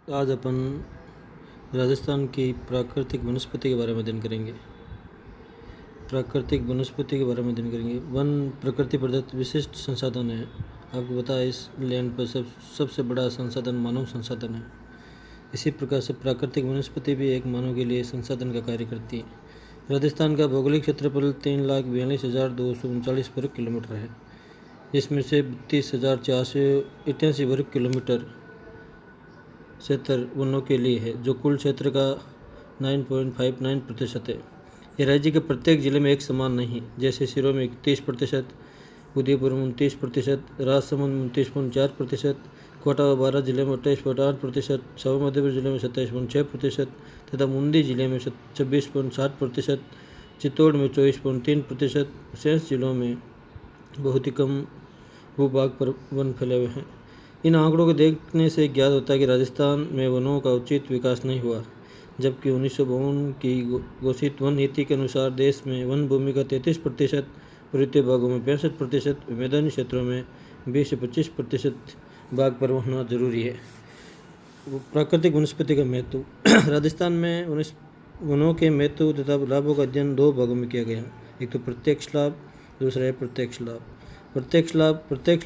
आज अपन राजस्थान की प्राकृतिक वनस्पति के बारे में अध्ययन करेंगे। प्राकृतिक वनस्पति के बारे में अध्ययन करेंगे। वन प्रकृति प्रदत्त विशिष्ट संसाधन है। आपको पता है इस लैंड पर सबसे बड़ा संसाधन मानव संसाधन है। इसी प्रकार से प्राकृतिक वनस्पति भी एक मानव के लिए संसाधन का कार्य करती है। राजस्थान का भौगोलिक क्षेत्रफल 3,42,239 वर्ग किलोमीटर है, जिसमें से 32,488 वर्ग किलोमीटर क्षेत्र वनों के लिए है, जो कुल क्षेत्र का 9.59% है। यह राज्य के प्रत्येक जिले में एक समान नहीं, जैसे सिरों में 31%, उदयपुर में 29%, राजसमंद 29.4%, कोटा व बारां जिले में 28.8%, सवा मध्यपुर जिले में 27.6% तथा मुंदी जिले में 26.7%, चित्तौड़ में 24.3%, शेष जिलों में बहुत ही कम भूभाग पर वन फैले हुए हैं। इन आंकड़ों को देखने से ज्ञात होता है कि राजस्थान में वनों का उचित विकास नहीं हुआ, जबकि 1952 की घोषित वन नीति के अनुसार देश में वन भूमि का 33%, पर्वतीय भागों में 65%, मैदानी क्षेत्रों में 20 से 25% भाग पर होना जरूरी है। प्राकृतिक वनस्पति का महत्व। राजस्थान में वनों के महत्व तथा लाभों का अध्ययन दो भागों में किया गया है। एक तो प्रत्यक्ष लाभ, दूसरा है प्रत्यक्ष लाभ। प्रत्यक्ष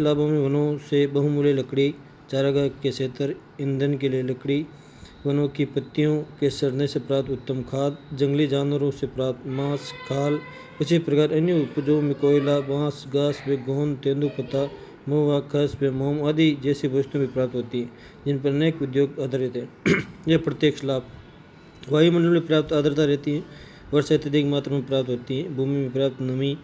लाभों में वनों से बहुमूल्य लकड़ी, चारागाह के क्षेत्र, ईंधन के लिए लकड़ी, वनों की पत्तियों के सड़ने से प्राप्त उत्तम खाद, जंगली जानवरों से प्राप्त मांस, खाल, इसी प्रकार अन्य उपजों में कोयला, बांस, घास व गोंद, तेंदुपत्ता, महुआ, खस व मोम आदि जैसी वस्तुएं भी प्राप्त होती हैं, जिन पर अनेक उद्योग आधारित हैं। यह प्रत्यक्ष लाभ। वायुमंडल में पर्याप्त आर्द्रता रहती है, वर्षा अत्यधिक मात्रा में प्राप्त होती है, भूमि में पर्याप्त नमी,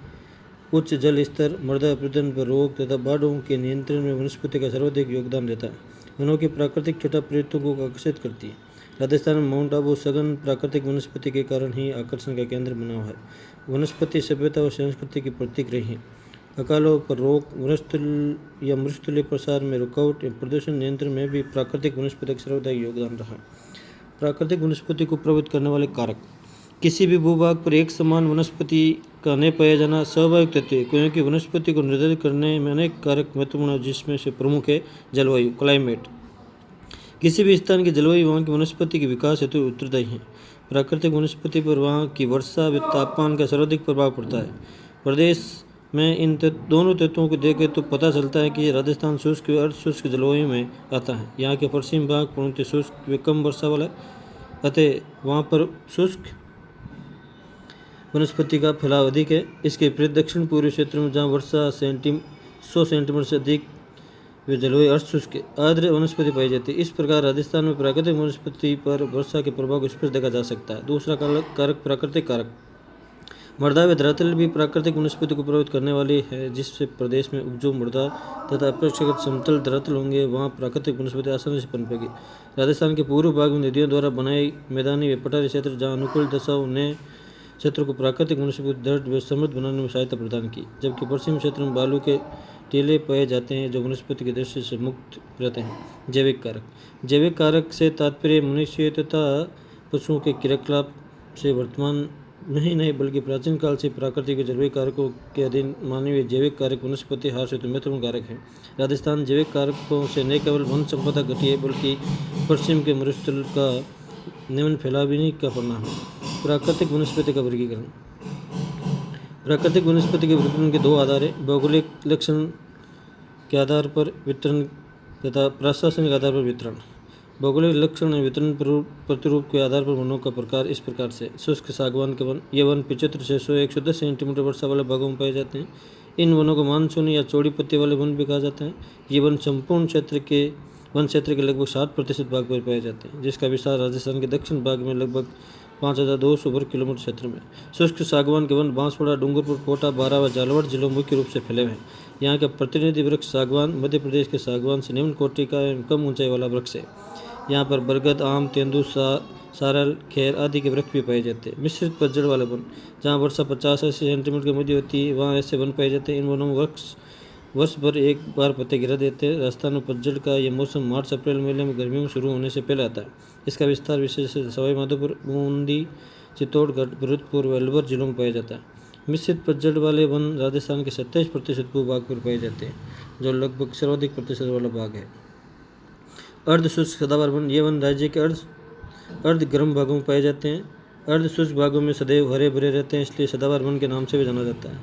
उच्च जल स्तर, मृदा अपरदन पर रोक तथा बाढ़ों के नियंत्रण में वनस्पति का सर्वाधिक योगदान रहता है। वनों की प्राकृतिक छटा पर्यटकों को आकर्षित करती है। राजस्थान में माउंट आबू सघन प्राकृतिक वनस्पति के कारण ही आकर्षण का केंद्र बना हुआ है। वनस्पति सभ्यता और संस्कृति की प्रतीक रही है। अकालों पर रोक, मृतुल्य प्रसार में रुकावट या प्रदूषण नियंत्रण में भी प्राकृतिक वनस्पति का सर्वाधिक योगदान रहा। प्राकृतिक वनस्पति को प्रभावित करने वाले कारक। किसी भी भूभाग पर एक समान वनस्पति का न पाया जाना स्वाभाविक तथ्य है, क्योंकि वनस्पति को निर्धारित करने में अनेक कारक महत्वपूर्ण हैं, जिसमें से प्रमुख है जलवायु, क्लाइमेट। किसी भी स्थान की जलवायु वहाँ की वनस्पति के विकास हेतु उत्तरदायी है। प्राकृतिक वनस्पति पर वहाँ की वर्षा व तापमान का सर्वाधिक प्रभाव पड़ता है। प्रदेश में इन दोनों तत्वों को देखें तो पता चलता है कि राजस्थान शुष्क व अर्धशुष्क जलवायु में आता है। यहाँ के पश्चिम भाग पूर्णतः शुष्क व कम वर्षा वाला, अतः वहाँ पर शुष्क वनस्पति का फैलाव अधिक है। इसके विपरीत दक्षिण पूर्वी क्षेत्र में जहाँ वर्षा 100 सेंटीमीटर से अधिक वे जलवायु अर्धशुष्क आर्द्र वनस्पति पाई जाती है। इस प्रकार राजस्थान में प्राकृतिक वनस्पति पर वर्षा के प्रभाव को स्पष्ट देखा जा सकता है। दूसरा कारक प्राकृतिक कारक। मृदा व धरातल भी प्राकृतिक वनस्पति को प्रभावित करने वाली है। जिससे प्रदेश में उपजाऊ मृदा तथा अपेक्षाकृत समतल धरातल होंगे, वहाँ प्राकृतिक वनस्पति आसानी से पनपेगी। राजस्थान के पूर्व भाग में नदियों द्वारा बनाई मैदानी व पठारी क्षेत्र, जहाँ अनुकूल दशाओं ने क्षेत्र को प्राकृतिक वनस्पति दृढ़ व समृद्ध बनाने में सहायता प्रदान की, जबकि पश्चिमी क्षेत्र में बालू के टीले पाए जाते हैं, जो वनस्पति की दृष्टि से मुक्त रहते हैं। जैविक कारक। जैविक कारक से तात्पर्य मनुष्य तथा पशुओं के क्रियाकलाप से वर्तमान नहीं बल्कि प्राचीन काल से प्राकृतिक व जैविक कारकों के अधीन मानवीय जैविक कारक वनस्पति हार से महत्वपूर्ण कारक है। राजस्थान जैविक कारकों से न केवल वन संपदा घटी है, बल्कि पश्चिम के मरुस्थल का निम्न फैलाव भी नहीं का परिणाम है। प्राकृतिक वनस्पति का वर्गीकरण। प्राकृतिक वनस्पति के वर्गीकरण के दो आधार है: भौगोलिक लक्षण के आधार पर वितरण तथा प्रशासनिक आधार पर वितरण। भौगोलिक लक्षण और वितरण प्रतिरूप के आधार पर वनों का प्रकार इस प्रकार से। शुष्क सागवान के वन। ये वन 75 से 110 सेंटीमीटर वर्षा वाले भागों में पाए जाते हैं। इन वनों को मानसून या चौड़ी पत्ती वाले वन भी कहा जाता है। ये वन संपूर्ण वन क्षेत्र के लगभग 60% भाग पर पाए जाते हैं, जिसका विस्तार राजस्थान के दक्षिण भाग में लगभग 5,200 वर्ग किलोमीटर क्षेत्र में। शुष्क सागवान के वन बांसवाड़ा, डूंगरपुर, कोटा, बारां व झालावाड़ जिलों में मुख्य रूप से फैले हुए हैं। यहाँ का प्रतिनिधि वृक्ष सागवान मध्य प्रदेश के सागवान से निम्न कोटि का एवं कम ऊंचाई वाला वृक्ष है। यहाँ पर बरगद, आम, तेंदू, सारल, खैर आदि के वृक्ष भी पाए जाते हैं। मिश्रित पतझड़ वाले वन। जहाँ वर्षा 50 सेंटीमीटर के मध्य होती है, वहाँ ऐसे वन पाए जाते हैं। इन वनों में वर्ष भर एक बार पत्ते गिरा देते हैं। राजस्थान में पतझड़ का यह मौसम मार्च अप्रैल महीने में गर्मियों में शुरू होने से पहले आता है। इसका विस्तार विशेष सवाई माधोपुर, बूंदी, चित्तौड़गढ़, भरतपुर व अलवर जिलों में पाया जाता है। मिश्रित पतझड़ वाले वन राजस्थान के 27% भूभाग पर पाए जाते हैं, जो लगभग सर्वाधिक प्रतिशत वाला भाग है। अर्ध शुष्क सदाबहार वन, ये वन राज्य के अर्ध गर्म भागों में पाए जाते हैं। अर्ध शुष्क भागों में सदैव हरे भरे रहते हैं, इसलिए सदाबहार वन के नाम से भी जाना जाता है।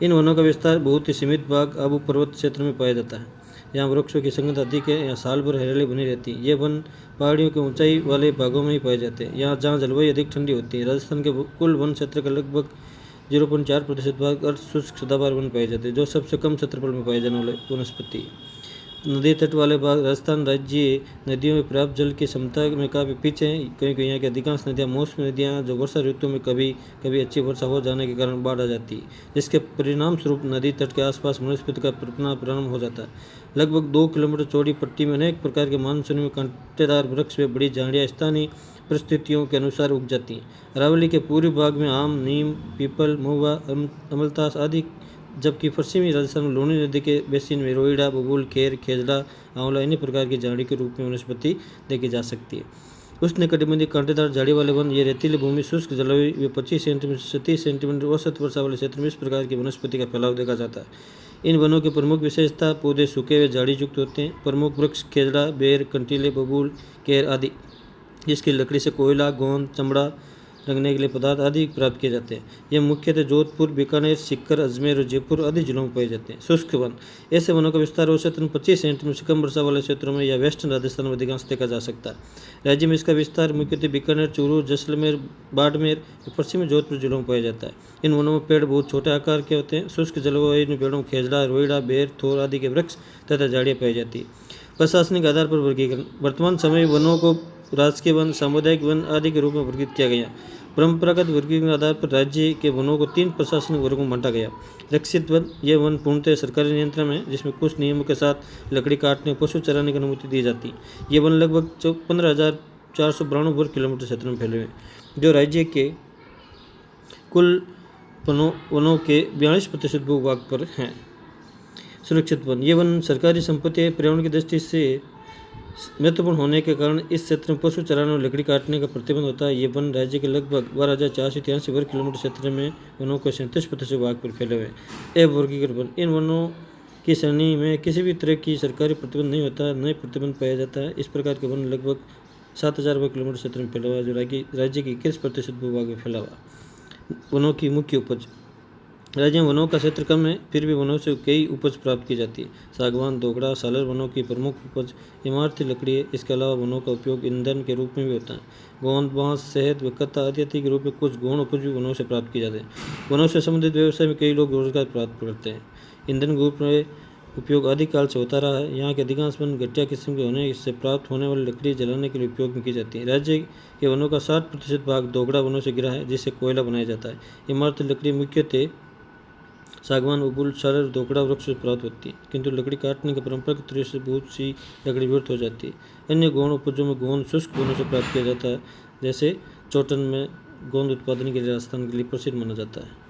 इन वनों का विस्तार बहुत ही सीमित भाग आबू पर्वत क्षेत्र में पाया जाता है। यहाँ वृक्षों की संख्या अधिक है, यहाँ साल भर हरियाली बनी रहती है। ये वन पहाड़ियों के ऊंचाई वाले भागों में ही पाए जाते हैं, यहाँ जहाँ जलवायु अधिक ठंडी होती है। राजस्थान के कुल वन क्षेत्र का लगभग 0.4% भाग अर्ध शुष्क सदाबहार वन पाए जाते हैं, जो सबसे कम क्षेत्रफल में पाए जाने वाले वनस्पति। नदी तट वाले भाग राजस्थान राज्य नदियों में पर्याप्त जल की क्षमता में काफ़ी पीछे हैं, क्योंकि यहाँ की अधिकांश नदियाँ मौसमी नदियाँ जो वर्षा ऋतु में कभी कभी अच्छी वर्षा हो जाने के कारण बाढ़ आ जाती है, जिसके परिणाम स्वरूप नदी तट के आसपास वनस्पति का पनपना प्रारंभ हो जाता है। लगभग 2 किलोमीटर चौड़ी पट्टी में अनेक प्रकार के मानसून में कांटेदार वृक्ष व बड़ी झाड़ियाँ स्थानीय परिस्थितियों के अनुसार उग जाती हैं। अरावली के पूर्वी भाग में आम, नीम, पीपल, महुआ, अमलतास आदि, जबकि पश्चिमी राजस्थान में लूणी नदी के बेसिन में रोईड़ा, बबूल, खेर, खेजड़ा, आंवला अन्य प्रकार की झाड़ी के रूप में वनस्पति देखी जा सकती है। उष्णकटिबंधीय कांटेदार झाड़ी वाले वन, ये रेतीली भूमि, शुष्क जलवायु व 25 सेंटीमीटर से 30 सेंटीमीटर औसत वर्षा वाले क्षेत्र में इस प्रकार की वनस्पति का फैलाव देखा जाता है। इन वनों की प्रमुख विशेषता पौधे सूखे हुए झाड़ी युक्त होते हैं। प्रमुख वृक्ष खेजड़ा, बेर, कंटीले, बबूल, केर आदि, जिसकी लकड़ी से कोयला, गोंद, चमड़ा रंगने के लिए पदार्थ आदि प्राप्त किए जाते हैं। यह मुख्यतः जोधपुर, बीकानेर, सीकर, अजमेर और जयपुर आदि जिलों में पाए जाते हैं। शुष्क वन, ऐसे वनों का विस्तार औसतन 25 सेंटीमीटर से कम वर्षा वाले क्षेत्रों में या वेस्टर्न राजस्थान में अधिकांश देखा जा सकता है। राज्य में इसका विस्तार मुख्यतः बीकानेर, चूरू, जैसलमेर, बाड़मेर, पश्चिमी जोधपुर जिलों में पाया जाता है। इन वनों में पेड़ बहुत छोटे आकार के होते हैं। शुष्क जलवायु में पेड़ों खेजड़ा, रोईड़ा, बेर, थोर आदि के वृक्ष तथा झाड़ियाँ पाई जाती है। प्रशासनिक आधार पर वर्गीकरण, वर्तमान समय वनों को राजकीय वन, सामुदायिक वन आदि के रूप में वर्गीकृत किया गया। परंपरागत वर्गीकरण आधार पर राज्य के वनों को 3 प्रशासनिक वर्गों में बांटा गया। रक्षित वन, ये वन पूर्णतः सरकारी नियंत्रण में, जिसमें कुछ नियमों के साथ लकड़ी काटने, पशु चराने की अनुमति दी जाती है। ये वन लगभग 15,492 वर्ग किलोमीटर क्षेत्र में फैले हुए हैं, जो राज्य के कुल वनों के 42% भूभाग पर हैं। सुरक्षित वन, ये वन सरकारी संपत्ति है। पर्यावरण की दृष्टि से महत्वपूर्ण होने के कारण इस क्षेत्र में पशु चराने और लकड़ी काटने का प्रतिबंध होता है। ये वन राज्य के लगभग 12,483 वर्ग किलोमीटर क्षेत्र में वनों के 37% भाग पर फैले हुए हैं। अवर्गीकृत वन, इन वनों की श्रेणी में किसी भी तरह की सरकारी प्रतिबंध नहीं होता, नए प्रतिबंध पाया जाता है। इस प्रकार के वन लगभग 7,000 वर्ग किलोमीटर क्षेत्र में फैला हुआ है, जो राज्य के 21% भूभाग में फैला हुआ। वनों की मुख्य उपज, राज्य में वनों का क्षेत्र कम है, फिर भी वनों से कई उपज प्राप्त की जाती है। सागवान, दोगड़ा, सालर वनों की प्रमुख उपज इमारती लकड़ी है। इसके अलावा वनों का उपयोग ईंधन के रूप में भी होता है। गोंद, बांस, शहद व कत्ता आदि के रूप में कुछ गौण उपज भी वनों से प्राप्त की जाते हैं। वनों से संबंधित व्यवसाय में कई लोग रोजगार प्राप्त करते हैं। ईंधन के रूप में उपयोग आदिकाल से होता रहा है। यहाँ के अधिकांश वन घटिया किस्म के होने से प्राप्त होने वाली लकड़ी जलाने के लिए उपयोग में की जाती है। राज्य के वनों का 60% भाग दोगड़ा वनों से घिरा है, जिससे कोयला बनाया जाता है। इमारती लकड़ी मुख्यतः सागवान, बबूल, सालर, दोगड़ा वृक्ष से प्राप्त होती है, किंतु लकड़ी काटने के परंपरागत तरीके से बहुत सी लकड़ी व्यर्थ हो जाती है। अन्य गौण उपजों में गोंद शुष्क वनों से प्राप्त किया जाता है, जैसे चौटन में गोंद उत्पादन के लिए राजस्थान के लिए प्रसिद्ध माना जाता है।